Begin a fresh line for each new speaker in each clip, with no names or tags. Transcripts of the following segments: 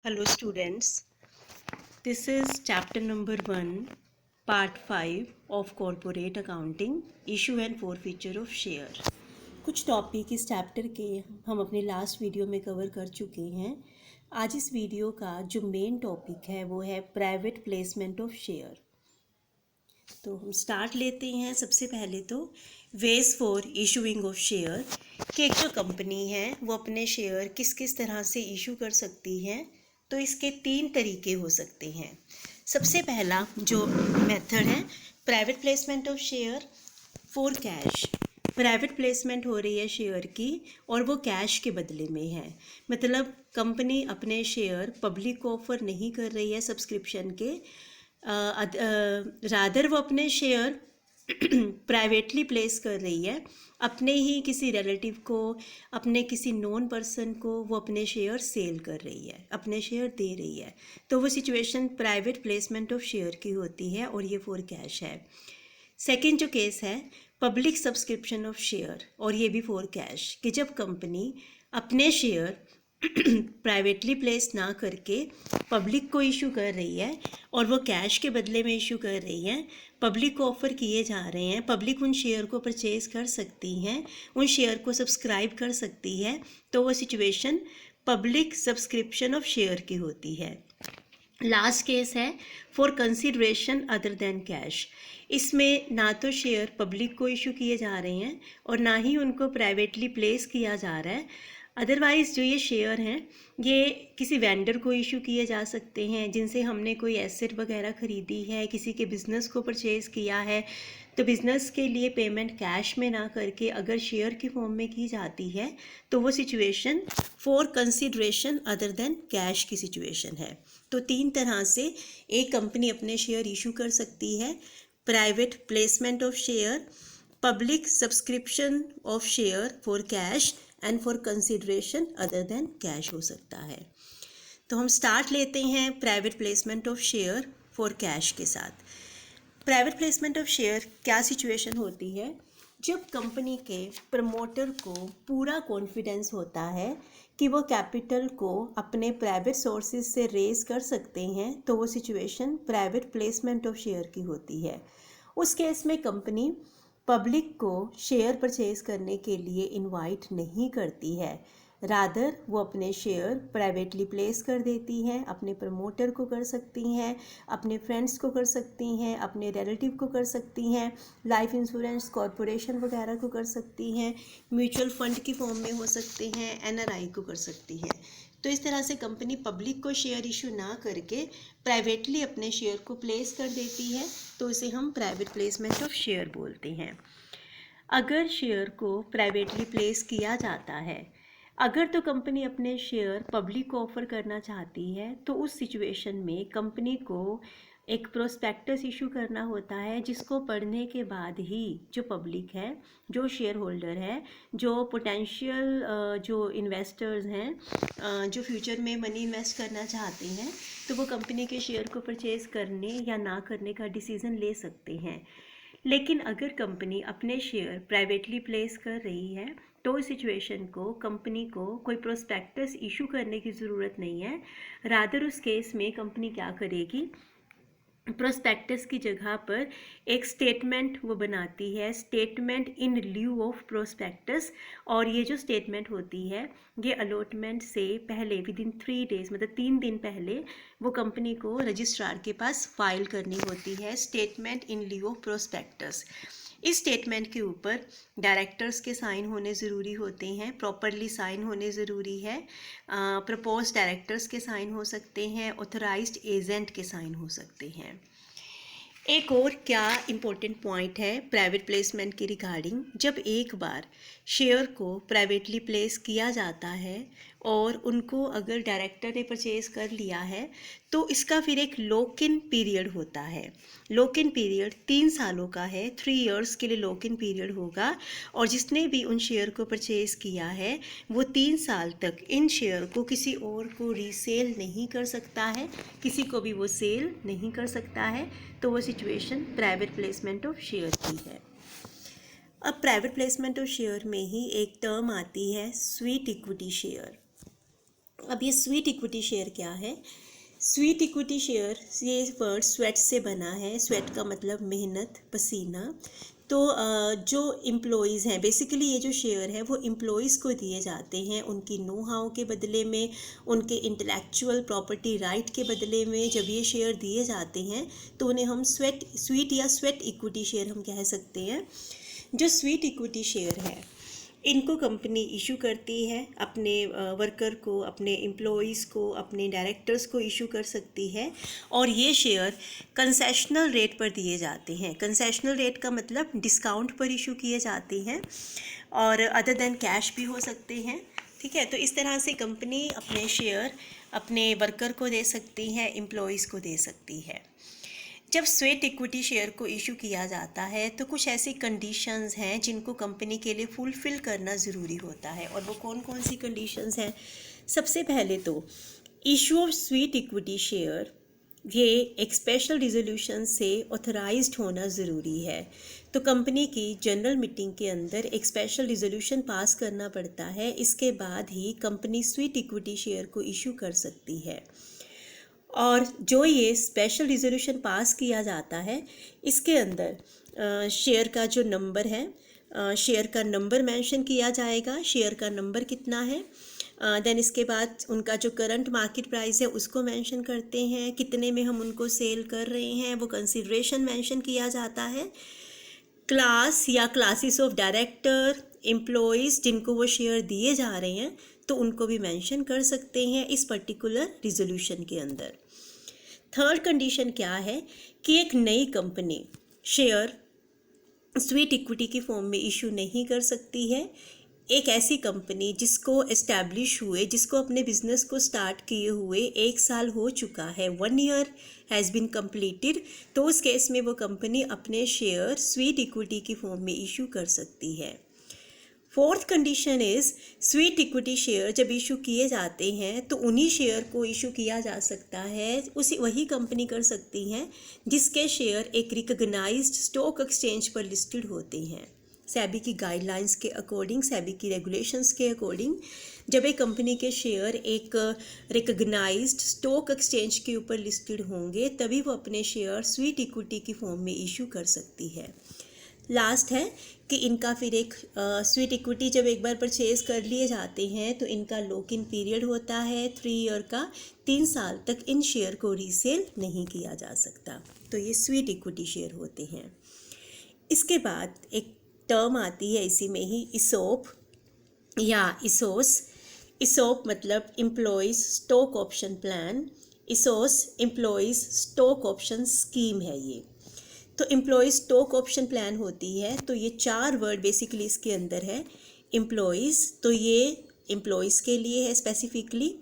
Hello students, this is chapter number 1, part 5 of corporate accounting, issue and forfeiture of share। कुछ topic इस chapter के हम अपने last video में cover कर चुके हैं। आज इस वीडियो का जो मेन टॉपिक है वो है प्राइवेट प्लेसमेंट ऑफ शेयर। तो हम स्टार्ट लेते हैं। सबसे पहले तो ways for issuing of share कि एक जो कंपनी है वो अपने शेयर किस किस तरह से इशू कर सकती है। तो इसके 3 तरीके हो सकते हैं। सबसे पहला जो मेथड है private placement of share for cash. Private placement हो रही है शेयर की और वो कैश के बदले में है। मतलब कंपनी अपने शेयर पब्लिक को ऑफर नहीं कर रही है सब्सक्रिप्शन के, रादर वो अपने शेयर प्राइवेटली प्लेस कर रही है। अपने ही किसी रिलेटिव को, अपने किसी नॉन पर्सन को वो अपने शेयर सेल कर रही है, अपने शेयर दे रही है। तो वो situation private placement of share की होती है और ये फॉर कैश है। सेकंड जो केस है पब्लिक सब्सक्रिप्शन ऑफ शेयर, और ये भी फॉर कैश, कि जब कंपनी अपने शेयर प्राइवेटली प्लेस ना करके पब्लिक को इशू कर रही है और वो कैश के बदले में इशू कर रही है। पब्लिक को ऑफ़र किए जा रहे हैं, पब्लिक उन शेयर को परचेज कर सकती हैं, उन शेयर को सब्सक्राइब कर सकती है। तो वो situation public subscription of share की होती है। लास्ट केस है for consideration other than cash. इसमें ना तो शेयर पब्लिक को इशू किए जा रहे हैं और ना ही उनको प्राइवेटली प्लेस किया जा रहा है। अदरवाइज़ जो ये शेयर हैं ये किसी वेंडर को इशू किए जा सकते हैं, जिनसे हमने कोई एसेट वगैरह ख़रीदी है, किसी के बिज़नेस को परचेज़ किया है। तो बिज़नेस के लिए पेमेंट कैश में ना करके अगर शेयर की फॉर्म में की जाती है तो वो situation for consideration other than cash की सिचुएशन है। तो 3 तरह से एक कंपनी अपने शेयर इशू कर सकती है। Private placement of share, public subscription of share for cash and for consideration other than cash हो सकता है। तो हम स्टार्ट लेते हैं private placement of share for cash के साथ। प्राइवेट प्लेसमेंट ऑफ शेयर क्या सिचुएशन होती है? जब कंपनी के प्रमोटर को पूरा कॉन्फिडेंस होता है कि वो कैपिटल को अपने प्राइवेट सोर्सेज से रेज कर सकते हैं, तो वो situation private placement of share की होती है। उस केस में कंपनी पब्लिक को शेयर परचेज करने के लिए इनवाइट नहीं करती है, रादर वो अपने शेयर प्राइवेटली प्लेस कर देती हैं। अपने प्रमोटर को कर सकती हैं, अपने फ्रेंड्स को कर सकती हैं, अपने रिलेटिव को कर सकती हैं, लाइफ इंश्योरेंस कॉरपोरेशन वगैरह को कर सकती हैं, म्यूचुअल फंड की फॉर्म में हो सकते हैं, एनआरआई को कर सकती हैं। तो इस तरह से कंपनी पब्लिक को शेयर इशू ना करके प्राइवेटली अपने शेयर को प्लेस कर देती है, तो इसे हम प्राइवेट प्लेसमेंट ऑफ शेयर बोलते हैं। अगर शेयर को प्राइवेटली प्लेस किया जाता है, अगर तो कंपनी अपने शेयर पब्लिक को ऑफ़र करना चाहती है, तो उस सिचुएशन में कंपनी को एक प्रोस्पेक्टस इशू करना होता है, जिसको पढ़ने के बाद ही जो पब्लिक है, जो शेयर होल्डर है, जो पोटेंशियल जो इन्वेस्टर्स हैं, जो फ्यूचर में मनी इन्वेस्ट करना चाहते हैं, तो वो कंपनी के शेयर को परचेज़ करने या ना करने का डिसीज़न ले सकते हैं। लेकिन अगर कंपनी अपने शेयर प्राइवेटली प्लेस कर रही है तो इस सिचुएशन को कंपनी को कोई प्रोस्पेक्टस इशू करने की ज़रूरत नहीं है। रादर उस केस में कंपनी क्या करेगी, प्रोस्पेक्टस की जगह पर एक स्टेटमेंट वो बनाती है, statement in lieu of prospectus. और ये जो स्टेटमेंट होती है ये अलॉटमेंट से पहले विद इन 3 डेज़, मतलब 3 दिन पहले वो कंपनी को रजिस्ट्रार के पास फाइल करनी होती है, statement in lieu of prospectus. इस स्टेटमेंट के ऊपर डायरेक्टर्स के साइन होने ज़रूरी होते हैं, प्रॉपरली साइन होने ज़रूरी है। प्रपोज डायरेक्टर्स के साइन हो सकते हैं, ऑथराइज्ड एजेंट के साइन हो सकते हैं। एक और क्या इम्पोर्टेंट पॉइंट है प्राइवेट प्लेसमेंट की रिगार्डिंग, जब एक बार शेयर को प्राइवेटली प्लेस किया जाता है और उनको अगर डायरेक्टर ने परचेज कर लिया है तो इसका फिर एक लॉक इन पीरियड होता है। लॉक इन पीरियड 3 सालों का है, 3 इयर्स के लिए लॉक इन पीरियड होगा। और जिसने भी उन शेयर को परचेज़ किया है वो 3 साल तक इन शेयर को किसी और को रीसेल नहीं कर सकता है, किसी को भी वो सेल नहीं कर सकता है। तो वो situation private placement of share की है। अब प्राइवेट प्लेसमेंट ऑफ शेयर में ही एक टर्म आती है स्वीट इक्विटी शेयर। अब ये स्वीट इक्विटी शेयर क्या है? स्वीट इक्विटी शेयर, ये वर्ड स्वेट से बना है। स्वेट का मतलब मेहनत, पसीना। तो जो एम्प्लॉयज़ हैं, बेसिकली ये जो शेयर है वो एम्प्लॉयज़ को दिए जाते हैं उनकी नो हाउ के बदले में, उनके इंटेलेक्चुअल प्रॉपर्टी राइट के बदले में। जब ये शेयर दिए जाते हैं तो उन्हें हम स्वीट या स्वेट इक्विटी शेयर हम कह सकते हैं। जो स्वीट इक्विटी शेयर है इनको कंपनी इशू करती है अपने वर्कर को, अपने एम्प्लॉयज़ को, अपने डायरेक्टर्स को इशू कर सकती है। और ये शेयर कंसेशनल रेट पर दिए जाते हैं। कंसेशनल रेट का मतलब डिस्काउंट पर इशू किए जाते हैं, और अदर देन कैश भी हो सकते हैं। ठीक है, तो इस तरह से कंपनी अपने शेयर अपने वर्कर को दे सकती है, एम्प्लॉयज़ को दे सकती है। जब स्वेट इक्विटी शेयर को इशू किया जाता है तो कुछ ऐसी कंडीशंस हैं जिनको कंपनी के लिए फुलफ़िल करना ज़रूरी होता है। और वो कौन कौन सी कंडीशंस हैं? सबसे पहले तो issue of sweat equity share, ये एक स्पेशल रिजोल्यूशन से ऑथराइज्ड होना ज़रूरी है। तो कंपनी की जनरल मीटिंग के अंदर एक स्पेशल रिजोल्यूशन पास करना पड़ता है। इसके बाद ही कंपनी स्वेट इक्विटी शेयर को इशू कर सकती है। और जो ये स्पेशल रिजोल्यूशन पास किया जाता है इसके अंदर शेयर का जो नंबर है, शेयर का नंबर मेंशन किया जाएगा, शेयर का नंबर कितना है। देन इसके बाद उनका जो करंट मार्केट प्राइस है उसको मेंशन करते हैं, कितने में हम उनको सेल कर रहे हैं वो कंसिडरेशन मेंशन किया जाता है। क्लास या क्लासेस ऑफ डायरेक्टर, एम्प्लॉयज़ जिनको वो शेयर दिए जा रहे हैं तो उनको भी मेंशन कर सकते हैं इस पर्टिकुलर रिजोल्यूशन के अंदर। थर्ड कंडीशन क्या है कि एक नई कंपनी शेयर स्वेट इक्विटी की फॉर्म में इशू नहीं कर सकती है। एक ऐसी कंपनी जिसको एस्टैब्लिश हुए, जिसको अपने बिजनेस को स्टार्ट किए हुए 1 साल हो चुका है, 1 ईयर हैज़ बीन कंप्लीटेड, तो उस केस में वो कंपनी अपने शेयर स्वेट इक्विटी की फॉर्म में इशू कर सकती है। Fourth condition is sweat equity share जब इशू किए जाते हैं तो उन्हीं शेयर को इशू किया जा सकता है, वही कंपनी कर सकती हैं जिसके शेयर एक रिकग्नाइज्ड स्टॉक एक्सचेंज पर लिस्टेड होते हैं। सेबी की गाइडलाइंस के अकॉर्डिंग, सेबी की रेगुलेशंस के अकॉर्डिंग, जब एक कंपनी के शेयर एक रिकग्नाइज्ड स्टॉक एक्सचेंज के ऊपर लिस्टेड होंगे तभी वो अपने शेयर स्वेट इक्विटी की फॉर्म में इशू कर सकती है। लास्ट है कि इनका फिर एक स्वेट इक्विटी जब एक बार परचेज़ कर लिए जाते हैं तो इनका लॉक इन पीरियड होता है 3 ईयर का। 3 साल तक इन शेयर को रीसेल नहीं किया जा सकता। तो ये स्वेट इक्विटी शेयर होते हैं। इसके बाद एक टर्म आती है इसी में ही, इसोप या इसोस। इसोप मतलब employees stock option plan, ESOS employees stock option scheme है ये। तो एम्प्लॉयज़ स्टॉक ऑप्शन प्लान होती है। तो ये 4 वर्ड बेसिकली इसके अंदर है। एम्प्लॉयज़, तो ये एम्प्लॉयज़ के लिए है स्पेसिफिकली।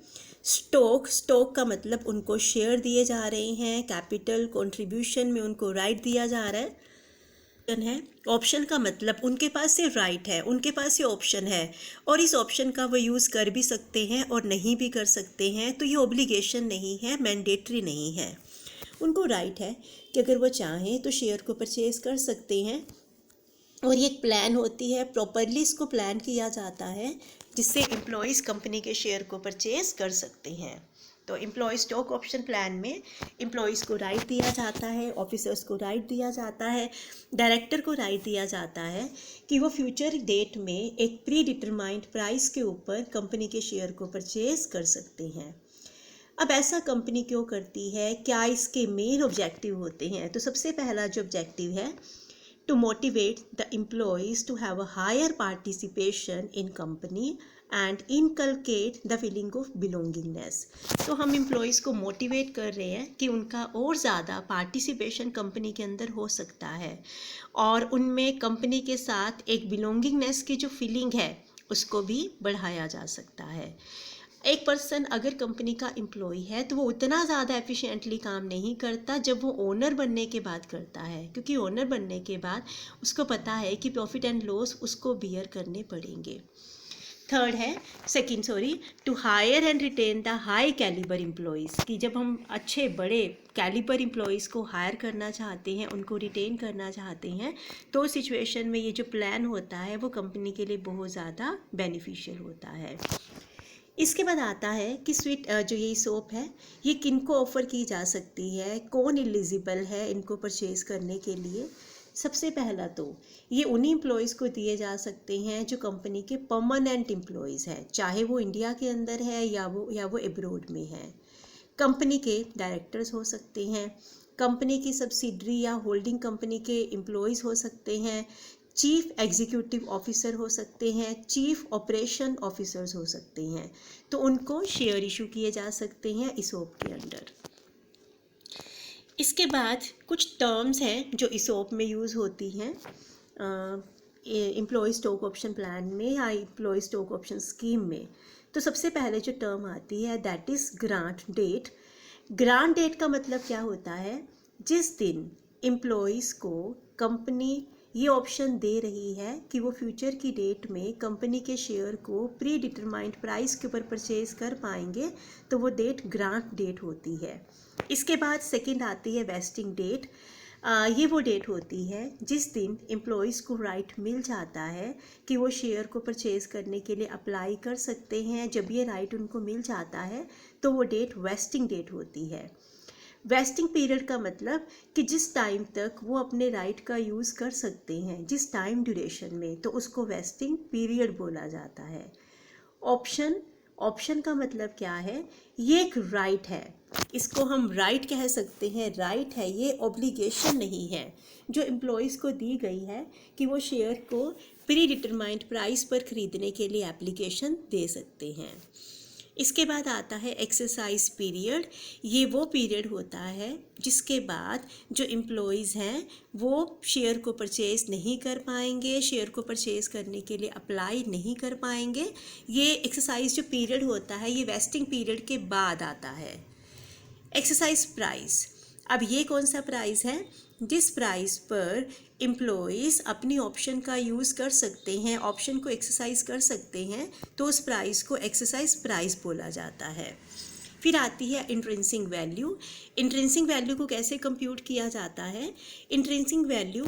स्टॉक का मतलब उनको शेयर दिए जा रहे हैं, कैपिटल कंट्रीब्यूशन में उनको राइट दिया जा रहा है। ऑप्शन का मतलब उनके पास से राइट है, उनके पास ये ऑप्शन है और इस ऑप्शन का वो यूज़ कर भी सकते हैं और नहीं भी कर सकते हैं। तो ये ऑब्लिगेशन नहीं है, मैंडेटरी नहीं है। उनको राइट है कि अगर वो चाहें तो शेयर को परचेज़ कर सकते हैं। और ये एक प्लान होती है, प्रॉपरली इसको प्लान किया जाता है जिससे एम्प्लॉयज़ कंपनी के शेयर को परचेज़ कर सकते हैं। तो एम्प्लॉय स्टॉक ऑप्शन प्लान में एम्प्लॉयज़ को राइट दिया जाता है, ऑफिसर्स को राइट दिया जाता है, डायरेक्टर को राइट दिया जाता है कि वो फ्यूचर डेट में एक प्री डिटरमाइंड प्राइस के ऊपर कंपनी के शेयर को परचेज़ कर सकते हैं। अब ऐसा कंपनी क्यों करती है, क्या इसके मेन ऑब्जेक्टिव होते हैं? तो सबसे पहला जो ऑब्जेक्टिव है, to motivate the employees to have a higher participation in company and inculcate the feeling of belongingness. तो हम एम्प्लॉयज़ को मोटिवेट कर रहे हैं कि उनका और ज़्यादा पार्टिसिपेशन कंपनी के अंदर हो सकता है और उनमें कंपनी के साथ एक बिलोंगिंगनेस की जो फीलिंग है उसको भी बढ़ाया जा सकता है। एक पर्सन अगर कंपनी का एम्प्लॉय है तो वो उतना ज़्यादा एफिशिएंटली काम नहीं करता जब वो ओनर बनने के बाद करता है, क्योंकि ओनर बनने के बाद उसको पता है कि प्रॉफिट एंड लॉस उसको बियर करने पड़ेंगे। थर्ड है to hire and retain the high calibre employees, कि जब हम अच्छे बड़े कैलिबर एम्प्लॉयज़ को हायर करना चाहते हैं, उनको रिटेन करना चाहते हैं, तो सिचुएशन में ये जो प्लान होता है वो कंपनी के लिए बहुत ज़्यादा बेनिफिशियल होता है। इसके बाद आता है कि स्वीट जो ये सोप है ये किन को ऑफ़र की जा सकती है, कौन एलिजिबल है इनको परचेज़ करने के लिए। सबसे पहला तो ये उन्हीं एम्प्लॉयज़ को दिए जा सकते हैं जो कंपनी के परमानेंट एम्प्लॉयज़ हैं, चाहे वो इंडिया के अंदर है या वो एब्रॉड में है। कंपनी के डायरेक्टर्स हो सकते हैं, कंपनी की सब्सिडरी या होल्डिंग कंपनी के एम्प्लॉयज़ हो सकते हैं, चीफ एग्जीक्यूटिव ऑफिसर हो सकते हैं, चीफ ऑपरेशन ऑफिसर्स हो सकते हैं। तो उनको शेयर इशू किए जा सकते हैं इसोप के अंडर। इसके बाद कुछ टर्म्स हैं जो इसोप में यूज़ होती हैं एम्प्लॉय स्टॉक ऑप्शन प्लान में या एम्प्लॉय स्टॉक ऑप्शन स्कीम में। तो सबसे पहले जो टर्म आती है that is grant date. Grant date का मतलब क्या होता है, जिस दिन एम्प्लॉयज़ को कंपनी ये ऑप्शन दे रही है कि वो फ्यूचर की डेट में कंपनी के शेयर को प्री डिटरमाइंड प्राइस के ऊपर परचेज कर पाएंगे, तो वो डेट ग्रांट डेट होती है। इसके बाद सेकंड आती है वेस्टिंग डेट। ये वो डेट होती है जिस दिन एम्प्लॉयज़ को राइट मिल जाता है कि वो शेयर को परचेज़ करने के लिए अप्लाई कर सकते हैं। जब ये राइट उनको मिल जाता है तो वो डेट वेस्टिंग डेट होती है। वेस्टिंग पीरियड का मतलब कि जिस टाइम तक वो अपने राइट का यूज़ कर सकते हैं, जिस टाइम ड्यूरेशन में, तो उसको वेस्टिंग पीरियड बोला जाता है। ऑप्शन का मतलब क्या है, ये एक राइट है, इसको हम राइट कह सकते हैं। राइट है, ये ऑब्लिगेशन नहीं है जो एम्प्लॉयज़ को दी गई है कि वो शेयर को प्री डिटरमाइंड प्राइस पर ख़रीदने के लिए एप्लीकेशन दे सकते हैं। इसके बाद आता है एक्सरसाइज पीरियड। ये वो पीरियड होता है जिसके बाद जो एम्प्लॉयज़ हैं वो शेयर को परचेज़ नहीं कर पाएंगे, शेयर को परचेज़ करने के लिए अप्लाई नहीं कर पाएंगे। ये एक्सरसाइज जो पीरियड होता है ये वेस्टिंग पीरियड के बाद आता है। एक्सरसाइज प्राइस, अब ये कौन सा प्राइस है, जिस प्राइस पर एम्प्लॉयज़ अपनी ऑप्शन का यूज़ कर सकते हैं, ऑप्शन को एक्सरसाइज कर सकते हैं, तो उस प्राइस को एक्सरसाइज प्राइस बोला जाता है। फिर आती है इंट्रिंसिक वैल्यू। इंट्रिंसिक वैल्यू को कैसे कंप्यूट किया जाता है, इंट्रिंसिक वैल्यू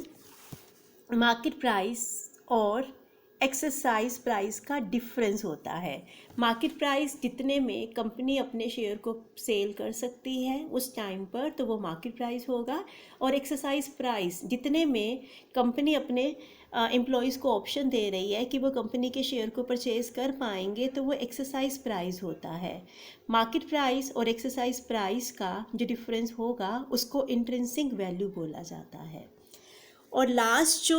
मार्केट प्राइस और एक्सरसाइज प्राइस का डिफरेंस होता है। मार्केट प्राइस जितने में कंपनी अपने शेयर को सेल कर सकती है उस टाइम पर, तो वो मार्केट प्राइस होगा, और एक्सरसाइज प्राइस जितने में कंपनी अपने एम्प्लॉयज़ को ऑप्शन दे रही है कि वो कंपनी के शेयर को परचेज़ कर पाएंगे, तो वो एक्सरसाइज प्राइस होता है। मार्केट प्राइस और एक्सरसाइज प्राइस का जो डिफरेंस होगा उसको इंट्रिंसिक वैल्यू बोला जाता है। और लास्ट जो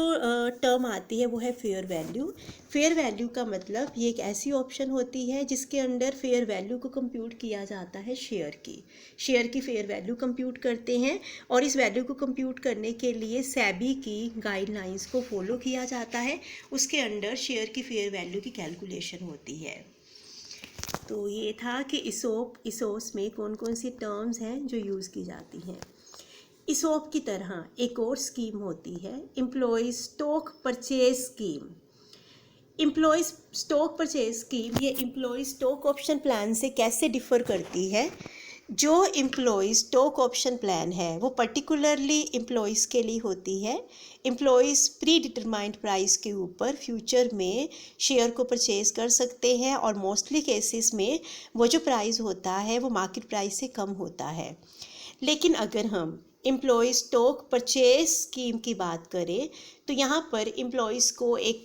टर्म आती है वो है फेयर वैल्यू। फेयर वैल्यू का मतलब ये एक ऐसी ऑप्शन होती है जिसके अंडर फेयर वैल्यू को कंप्यूट किया जाता है शेयर की फेयर वैल्यू कंप्यूट करते हैं, और इस वैल्यू को कंप्यूट करने के लिए सेबी की गाइडलाइंस को फॉलो किया जाता है। उसके अंडर शेयर की फेयर वैल्यू की कैलकुलेशन होती है। तो ये था कि इसोस में कौन कौन सी टर्म्स हैं जो यूज़ की जाती हैं। इसोप की तरह एक और स्कीम होती है employee stock purchase scheme. Employee stock purchase scheme ये एम्प्लॉय स्टॉक ऑप्शन प्लान से कैसे डिफ़र करती है। जो एम्प्लॉय स्टॉक ऑप्शन प्लान है वो पर्टिकुलरली एम्प्लॉयज़ के लिए होती है। एम्प्लॉयज़ प्री डिटरमाइंड प्राइस के ऊपर फ्यूचर में शेयर को परचेज़ कर सकते हैं, और मोस्टली केसेस में वो जो प्राइस होता है वो मार्केट प्राइस से कम होता है। लेकिन अगर हम एम्प्लॉय स्टॉक परचेज स्कीम की बात करें तो यहाँ पर एम्प्लॉयज़ को एक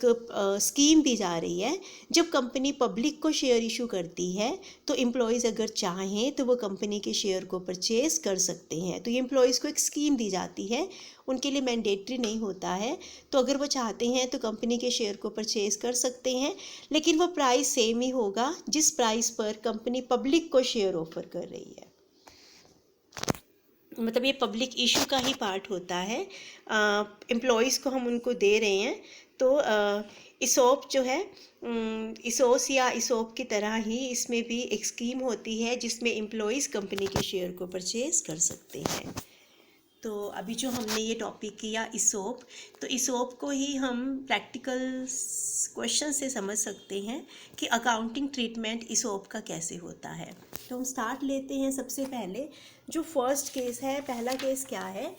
स्कीम दी जा रही है। जब कंपनी पब्लिक को शेयर इशू करती है तो एम्प्लॉयज़ अगर चाहें तो वो कंपनी के शेयर को परचेज़ कर सकते हैं। तो ये एम्प्लॉयज़ को एक स्कीम दी जाती है, उनके लिए मैंडेटरी नहीं होता है। तो अगर वो चाहते हैं तो कंपनी के शेयर को परचेज़ कर सकते हैं, लेकिन वो प्राइस सेम ही होगा जिस प्राइस पर कंपनी पब्लिक को शेयर ऑफर कर रही है। मतलब ये पब्लिक इशू का ही पार्ट होता है। एम्प्लॉयज़ को हम उनको दे रहे हैं। तो इसोप जो है इसोस या इसोप की तरह ही इसमें भी एक स्कीम होती है जिसमें एम्प्लॉयज़ कंपनी के शेयर को परचेज़ कर सकते हैं। तो अभी जो हमने ये टॉपिक किया इसोप, तो इसोप को ही हम प्रैक्टिकल क्वेश्चन से समझ सकते हैं कि अकाउंटिंग ट्रीटमेंट इसोप का कैसे होता है। तो हम स्टार्ट लेते हैं। सबसे पहले जो फर्स्ट केस है, पहला केस क्या है,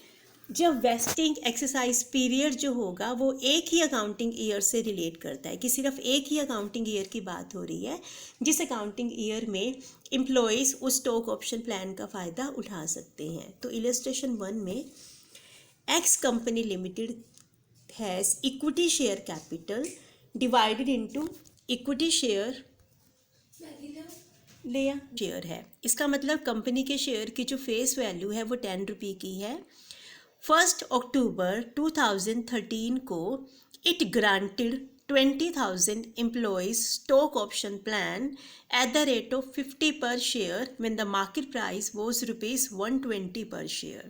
जब वेस्टिंग एक्सरसाइज पीरियड जो होगा वो एक ही अकाउंटिंग ईयर से रिलेट करता है, कि सिर्फ एक ही अकाउंटिंग ईयर की बात हो रही है जिस अकाउंटिंग ईयर में एम्प्लॉयज़ उस स्टॉक ऑप्शन प्लान का फ़ायदा उठा सकते हैं। तो इलस्ट्रेशन 1 में x company limited has equity share capital divided into equity share लिया शेयर है। इसका मतलब कंपनी के शेयर की जो फेस वैल्यू है वो 10 रुपये की है। 1 अक्टूबर 2013 को it granted 20,000 employees stock option plan at the rate of 50 per share when the market price was rupees 120 per share.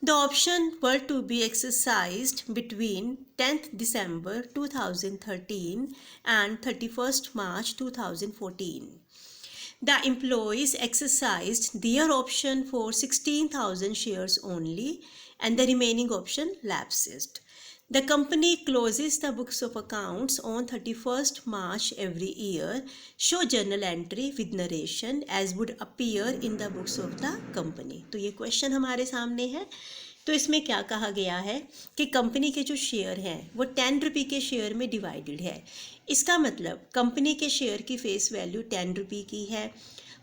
The option were to be exercised between 10th December 2013 and 31st March 2014. The employees exercised their option for 16,000 shares only and the remaining option lapsed. The company closes the books of accounts on 31st March every year. Show journal entry with narration as would appear in the books of the company. तो ये question हमारे सामने है। तो इसमें क्या कहा गया है कि कंपनी के जो शेयर हैं वो 10 रुपये के शेयर में डिवाइडेड है। इसका मतलब कंपनी के शेयर की फेस वैल्यू 10 रुपये की है।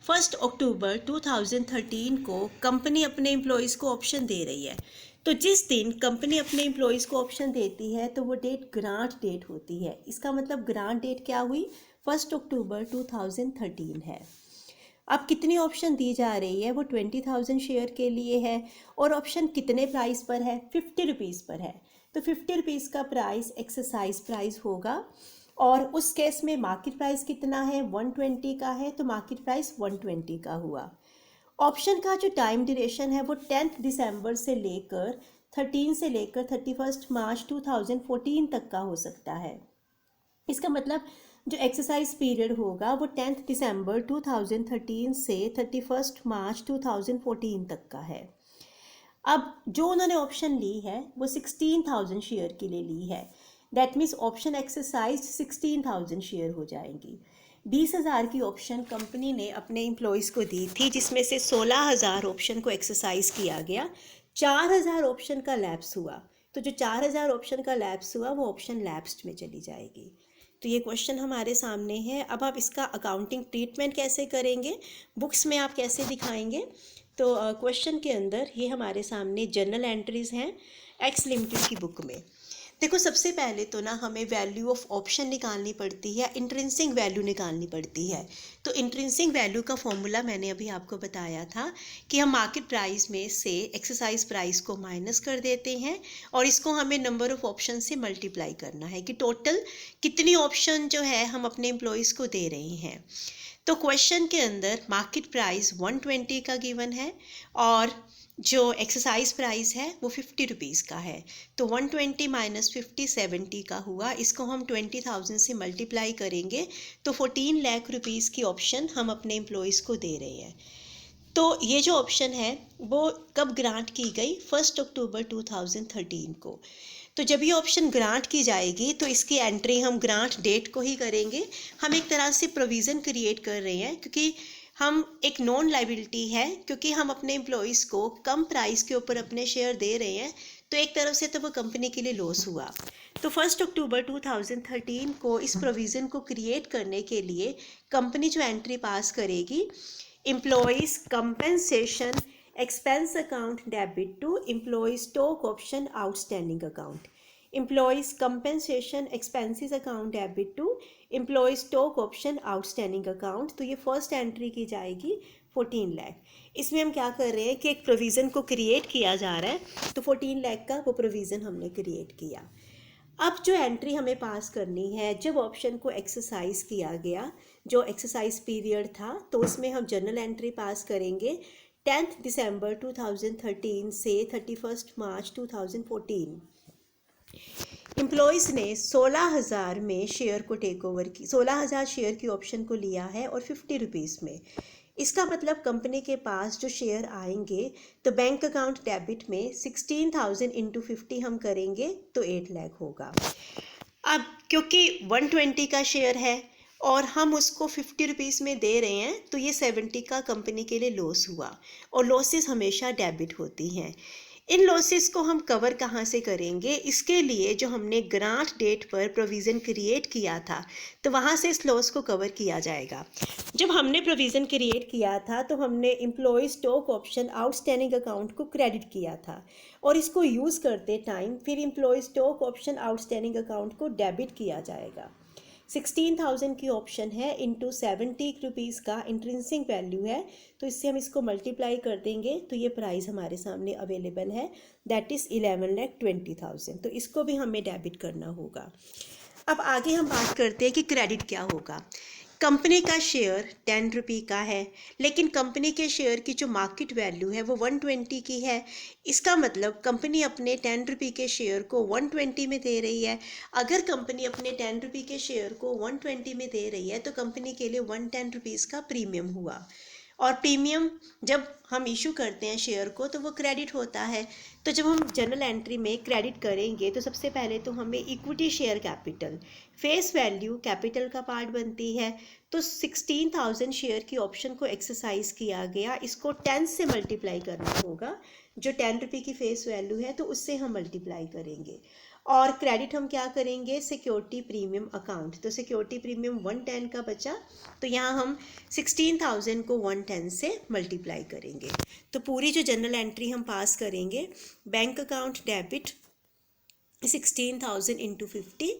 1 अक्टूबर 2013 को कंपनी अपने एम्प्लॉयज़ को ऑप्शन दे रही है। तो जिस दिन कंपनी अपने एम्प्लॉयज़ को ऑप्शन देती है तो वो डेट ग्रांट डेट होती है। इसका मतलब ग्रांट डेट क्या हुई? 1 अक्टूबर 2013 है। अब कितनी ऑप्शन दी जा रही है? वो 20,000 शेयर के लिए है और ऑप्शन कितने प्राइस पर है? 50 रुपीज़ पर है। तो 50 रुपीज़ का प्राइस एक्सरसाइज प्राइस होगा और उस केस में मार्केट प्राइस कितना है? 120 का है, तो मार्केट प्राइस 120 का हुआ। ऑप्शन का जो टाइम ड्यूरेशन है वो 10 दिसंबर से लेकर 31 मार्च 2014 तक का हो सकता है। इसका मतलब जो एक्सरसाइज पीरियड होगा वो 10 दिसंबर 2013 से 31 मार्च 2014 तक का है। अब जो उन्होंने ऑप्शन ली है वो 16,000 शेयर के लिए ली है। That means option exercise 16,000 share हो जाएंगी। 20,000 की ऑप्शन कंपनी ने अपने एम्प्लॉयज़ को दी थी, जिसमें से 16,000 ऑप्शन को एक्सरसाइज किया गया। 4,000 ऑप्शन का लैप्स हुआ, तो जो 4,000 ऑप्शन का लैप्स हुआ वो ऑप्शन लैप्स्ड में चली जाएगी। तो ये क्वेश्चन हमारे सामने है। अब आप इसका अकाउंटिंग ट्रीटमेंट कैसे करेंगे, बुक्स में आप कैसे दिखाएंगे? तो क्वेश्चन के अंदर ये हमारे सामने जर्नल एंट्रीज हैं एक्स लिमिटेड की बुक में। देखो, सबसे पहले तो ना हमें वैल्यू ऑफ ऑप्शन निकालनी पड़ती है, इंट्रिंसिक वैल्यू निकालनी पड़ती है। तो इंट्रिंसिक वैल्यू का फॉर्मूला मैंने अभी आपको बताया था कि हम मार्केट प्राइस में से एक्सरसाइज प्राइस को माइनस कर देते हैं और इसको हमें नंबर ऑफ ऑप्शन से मल्टीप्लाई करना है कि टोटल कितनी ऑप्शन जो है हम अपने एम्प्लॉयज़ को दे रहे हैं। तो क्वेश्चन के अंदर मार्केट प्राइस 120 का गिवन है और जो एक्सरसाइज प्राइस है वो 50 रुपीज़ का है। तो 120 माइनस 50 70 का हुआ। इसको हम 20,000 से मल्टीप्लाई करेंगे तो 14 लाख रुपीज़ की ऑप्शन हम अपने एम्प्लॉयज़ को दे रहे हैं। तो ये जो ऑप्शन है वो कब ग्रांट की गई? 1 अक्टूबर 2013 को। तो जब ये ऑप्शन ग्रांट की जाएगी तो इसकी एंट्री हम ग्रांट डेट को ही करेंगे। हम एक तरह से प्रोविज़न क्रिएट कर रहे हैं क्योंकि हम एक नॉन लाइबिलिटी है, क्योंकि हम अपने एम्प्लॉयज़ को कम प्राइस के ऊपर अपने शेयर दे रहे हैं, तो एक तरफ से तो वो कंपनी के लिए लॉस हुआ। तो 1 अक्टूबर 2013 को इस प्रोविज़न को क्रिएट करने के लिए कंपनी जो एंट्री पास करेगी, employees compensation expense account debit to employees stock option outstanding account, employees compensation expenses account debit to employees stock option outstanding account. तो ये फर्स्ट एंट्री की जाएगी 14 लाख। इसमें हम क्या कर रहे हैं कि एक प्रोविज़न को क्रिएट किया जा रहा है, तो 14 लाख का वो प्रोविज़न हमने क्रिएट किया। अब जो एंट्री हमें पास करनी है, जब ऑप्शन को एक्सरसाइज किया गया, जो एक्सरसाइज पीरियड था, तो उसमें हम जर्नल एंट्री पास करेंगे 10 दिसंबर 2013 से 31 मार्च 2014। एम्प्लॉयज़ ने 16,000 में शेयर को टेक ओवर की, 16,000 शेयर की ऑप्शन को लिया है और 50 रुपीज़ में। इसका मतलब कंपनी के पास जो शेयर आएंगे तो बैंक अकाउंट डेबिट में 16,000 इंटू 50 हम करेंगे तो 8 लाख होगा। अब क्योंकि 120 का शेयर है और हम उसको 50 रुपीज़ में दे रहे हैं, तो ये 70 का कंपनी के लिए लॉस हुआ और लॉसेस हमेशा डेबिट होती हैं। इन लॉसेस को हम कवर कहाँ से करेंगे? इसके लिए जो हमने ग्रांट डेट पर प्रोविज़न क्रिएट किया था, तो वहाँ से इस लॉस को कवर किया जाएगा। जब हमने प्रोविज़न क्रिएट किया था तो हमने employee stock option outstanding account को क्रेडिट किया था, और इसको यूज़ करते टाइम फिर employee stock option outstanding account को डेबिट किया जाएगा। 16,000 की ऑप्शन है, इंटू 70 रुपीज़ का इंट्रिंसिक वैल्यू है, तो इससे हम इसको मल्टीप्लाई कर देंगे तो ये प्राइस हमारे सामने अवेलेबल है, दैट इज़ 11,20,000। तो इसको भी हमें डेबिट करना होगा। अब आगे हम बात करते हैं कि क्रेडिट क्या होगा। कंपनी का शेयर 10 रुपये का है, लेकिन कंपनी के शेयर की जो मार्केट वैल्यू है वो 120 की है। इसका मतलब कंपनी अपने 10 रुपये के शेयर को 120 में दे रही है। अगर कंपनी अपने 10 रुपये के शेयर को 120 में दे रही है तो कंपनी के लिए 110 रुपीज़ का प्रीमियम हुआ, और प्रीमियम जब हम इशू करते हैं शेयर को तो वो क्रेडिट होता है। तो जब हम जनरल एंट्री में क्रेडिट करेंगे तो सबसे पहले तो हमें equity share capital, face value capital का पार्ट बनती है, तो 16,000 शेयर की ऑप्शन को एक्सरसाइज किया गया, इसको 10 से मल्टीप्लाई करना होगा। जो 10 रुपये की फेस वैल्यू है तो उससे हम मल्टीप्लाई करेंगे, और क्रेडिट हम क्या करेंगे? सिक्योरिटी प्रीमियम अकाउंट, तो सिक्योरिटी प्रीमियम 110 का बचा, तो यहाँ हम 16,000 को 110 से मल्टीप्लाई करेंगे। तो पूरी जो जनरल एंट्री हम पास करेंगे, bank account debit 16,000 into 50,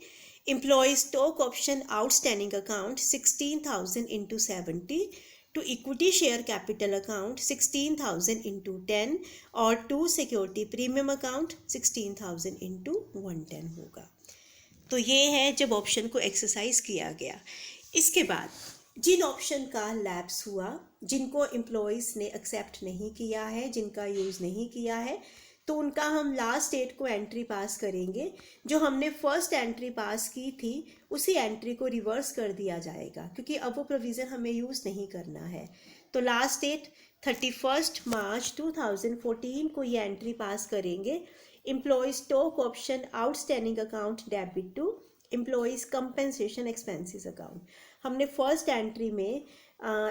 employee stock option outstanding account 16,000 into 70, to equity share capital account 16,000 into 10, और to security premium account 16,000 into 110 होगा। तो ये है जब ऑप्शन को एक्सरसाइज किया गया। इसके बाद जिन ऑप्शन का लैप्स हुआ, जिनको एम्प्लॉयज़ ने एक्सेप्ट नहीं किया है, जिनका यूज़ नहीं किया है, तो उनका हम लास्ट डेट को एंट्री पास करेंगे। जो हमने फर्स्ट एंट्री पास की थी उसी एंट्री को रिवर्स कर दिया जाएगा, क्योंकि अब वो प्रोविज़न हमें यूज़ नहीं करना है। तो लास्ट डेट 31 मार्च 2014 को ये एंट्री पास करेंगे। Employee stock option outstanding account debit to employees compensation expenses account. हमने फर्स्ट एंट्री में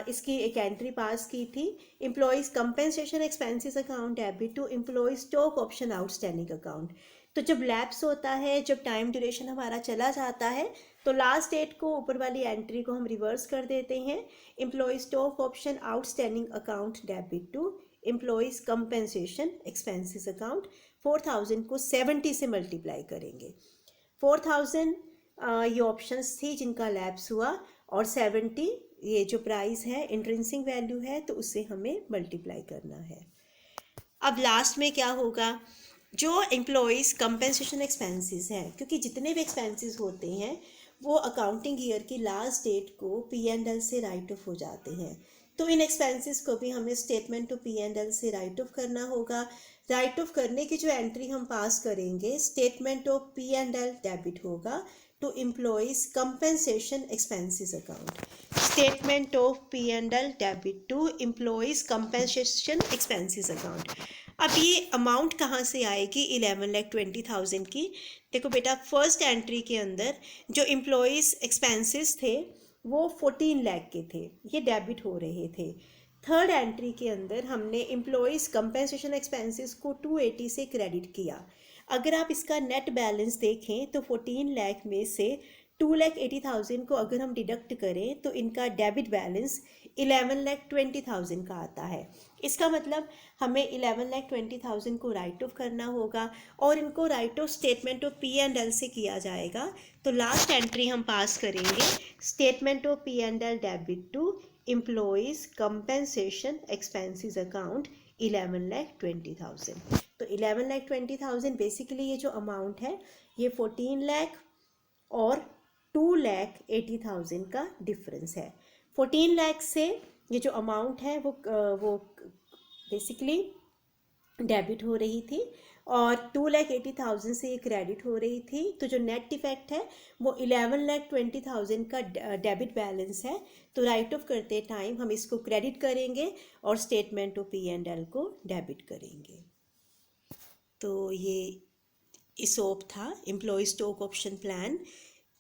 इसकी एक एंट्री पास की थी, employees compensation expenses account debit to employee stock option outstanding account. तो जब लैप्स होता है, जब टाइम ड्यूरेशन हमारा चला जाता है, तो लास्ट डेट को ऊपर वाली एंट्री को हम रिवर्स कर देते हैं। Employee stock option outstanding account debit to employees compensation expenses account 4,000 को 70 से मल्टीप्लाई करेंगे। 4,000 ये ऑप्शंस थी जिनका लैप्स हुआ, और 70 ये जो प्राइस है इंट्रिंसिक वैल्यू है, तो उससे हमें मल्टीप्लाई करना है। अब लास्ट में क्या होगा? जो एम्प्लॉयज़ कंपेंसेशन एक्सपेंसेस हैं, क्योंकि जितने भी एक्सपेंसेस होते हैं वो अकाउंटिंग ईयर की लास्ट डेट को P&L से राइट ऑफ हो जाते हैं, तो इन एक्सपेंसेस को भी हमें स्टेटमेंट टू P&L से राइट ऑफ करना होगा। राइट ऑफ करने की जो एंट्री हम पास करेंगे, स्टेटमेंट ऑफ P&L डेबिट होगा to employees compensation expenses account. Statement of P&L debit to employees compensation expenses account. अब ये अमाउंट कहाँ से आएगी 11,20,000 की? देखो बेटा, फर्स्ट एंट्री के अंदर जो एम्प्लॉयज़ एक्सपेंसेस थे वो 14 लाख के थे, ये डेबिट हो रहे थे। थर्ड एंट्री के अंदर हमने एम्प्लॉयज़ कंपेंसेशन एक्सपेंसेस को 280 से क्रेडिट किया। अगर आप इसका नेट बैलेंस देखें तो 14 लाख में से 2,80,000 को अगर हम डिडक्ट करें तो इनका डेबिट बैलेंस 11,20,000 का आता है। इसका मतलब हमें 11,20,000 को राइट ऑफ करना होगा, और इनको right of statement of P&L से किया जाएगा। तो लास्ट एंट्री हम पास करेंगे, statement of P&L debit to employees compensation expenses account 11,20,000। तो 11,20,000 बेसिकली ये जो अमाउंट है ये 14 लाख और 2,80,000 का डिफरेंस है। 14 लाख से ये जो अमाउंट है वो बेसिकली डेबिट हो रही थी, और 2,80,000 से ये क्रेडिट हो रही थी। तो जो नेट इफेक्ट है वो 11,20,000 का डेबिट बैलेंस है। तो राइट ऑफ करते टाइम हम इसको क्रेडिट करेंगे और स्टेटमेंट ऑफ P&L को डेबिट करेंगे। तो ये ESOP था, एम्प्लॉय स्टॉक ऑप्शन प्लान।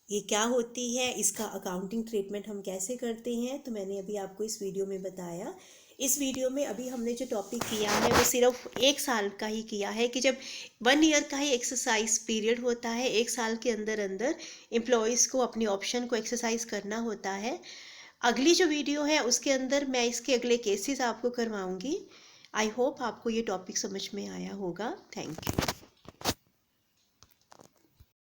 ये क्या होती है, इसका अकाउंटिंग ट्रीटमेंट हम कैसे करते हैं, तो मैंने अभी आपको इस वीडियो में बताया। इस वीडियो में अभी हमने जो टॉपिक किया है वो सिर्फ 1 साल का ही किया है कि जब 1 ईयर का ही एक्सरसाइज पीरियड होता है, 1 साल के अंदर अंदर एम्प्लॉयज़ को अपनी ऑप्शन को एक्सरसाइज करना होता है। अगली जो वीडियो है उसके अंदर मैं इसके अगले केसेस आपको करवाऊंगी। आई होप आपको ये टॉपिक समझ में आया होगा। Thank you.